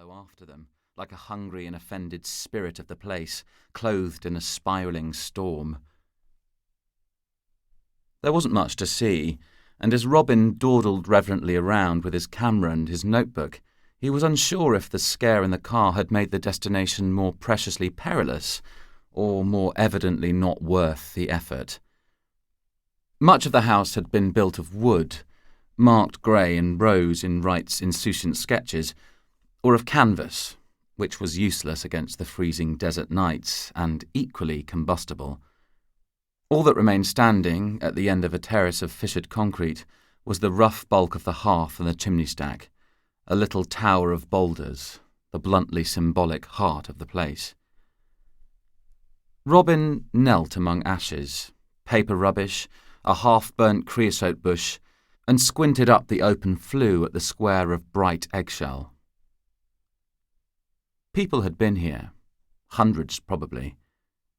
follow after them, like a hungry and offended spirit of the place, clothed in a spiralling storm. There wasn't much to see, and as Robin dawdled reverently around with his camera and his notebook, he was unsure if the scare in the car had made the destination more preciously perilous, or more evidently not worth the effort. Much of the house had been built of wood, marked grey and rose in Wright's insouciant sketches, or of canvas, which was useless against the freezing desert nights and equally combustible. All that remained standing, at the end of a terrace of fissured concrete, was the rough bulk of the hearth and the chimney stack, a little tower of boulders, the bluntly symbolic heart of the place. Robin knelt among ashes, paper rubbish, a half-burnt creosote bush, and squinted up the open flue at the square of bright eggshell. People had been here, hundreds probably,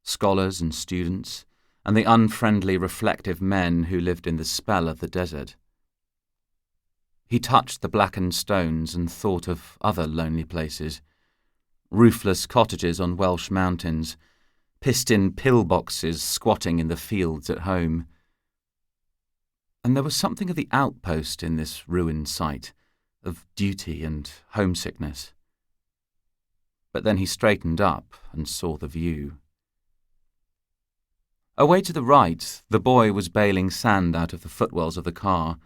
scholars and students, and the unfriendly, reflective men who lived in the spell of the desert. He touched the blackened stones and thought of other lonely places, roofless cottages on Welsh mountains, pissed-in pillboxes squatting in the fields at home. And there was something of the outpost in this ruined site, of duty and homesickness. But then he straightened up and saw the view. Away to the right, the boy was bailing sand out of the footwells of the car.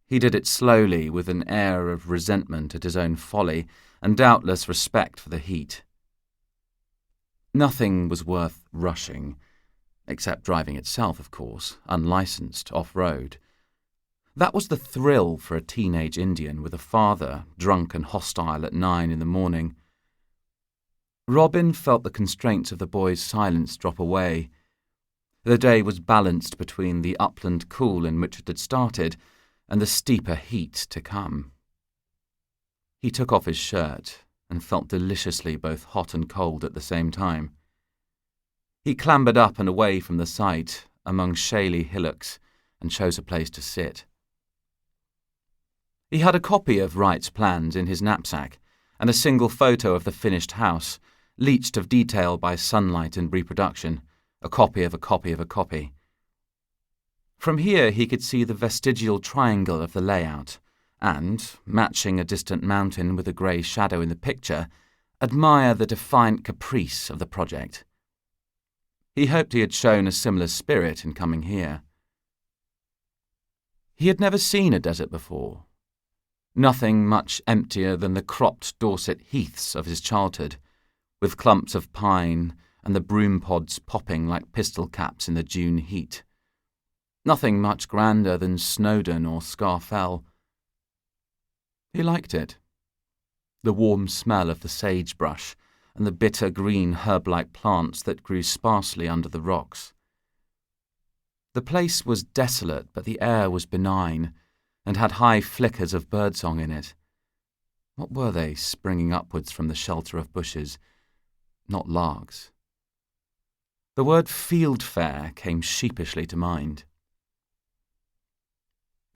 He did it slowly, with an air of resentment at his own folly, and doubtless respect for the heat. Nothing was worth rushing, except driving itself, of course, unlicensed, off-road. That was the thrill for a teenage Indian with a father, drunk and hostile at 9 in the morning. Robin felt the constraints of the boy's silence drop away. The day was balanced between the upland cool in which it had started and the steeper heat to come. He took off his shirt and felt deliciously both hot and cold at the same time. He clambered up and away from the site, among shaly hillocks, and chose a place to sit. He had a copy of Wright's plans in his knapsack, and a single photo of the finished house, leached of detail by sunlight and reproduction, a copy of a copy of a copy. From here he could see the vestigial triangle of the layout, and, matching a distant mountain with a grey shadow in the picture, admire the defiant caprice of the project. He hoped he had shown a similar spirit in coming here. He had never seen a desert before. Nothing much emptier than the cropped Dorset heaths of his childhood, with clumps of pine and the broom pods popping like pistol caps in the June heat. Nothing much grander than Snowdon or Scafell. He liked it. The warm smell of the sagebrush and the bitter green herb-like plants that grew sparsely under the rocks. The place was desolate, but the air was benign, and had high flickers of birdsong in it. What were they, springing upwards from the shelter of bushes? Not larks. The word fieldfare came sheepishly to mind.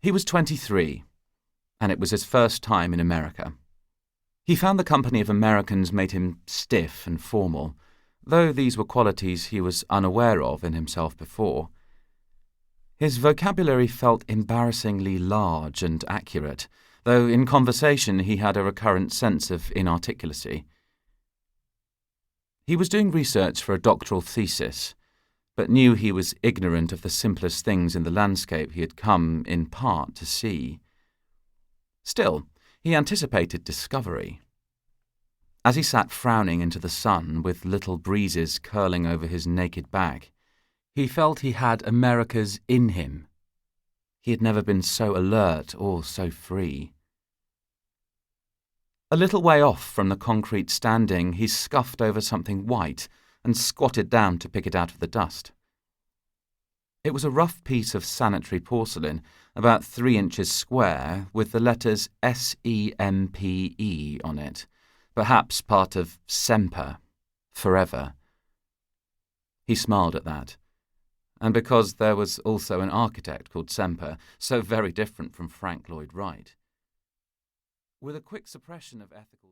He was 23, and it was his first time in America. He found the company of Americans made him stiff and formal, though these were qualities he was unaware of in himself before. His vocabulary felt embarrassingly large and accurate, though in conversation he had a recurrent sense of inarticulacy. He was doing research for a doctoral thesis, but knew he was ignorant of the simplest things in the landscape he had come, in part, to see. Still, he anticipated discovery. As he sat frowning into the sun, with little breezes curling over his naked back, he felt he had America's in him. He had never been so alert or so free. A little way off from the concrete standing, he scuffed over something white and squatted down to pick it out of the dust. It was a rough piece of sanitary porcelain, about 3 inches square, with the letters SEMPE on it, perhaps part of Semper, forever. He smiled at that, and because there was also an architect called Semper, so very different from Frank Lloyd Wright. With a quick suppression of ethical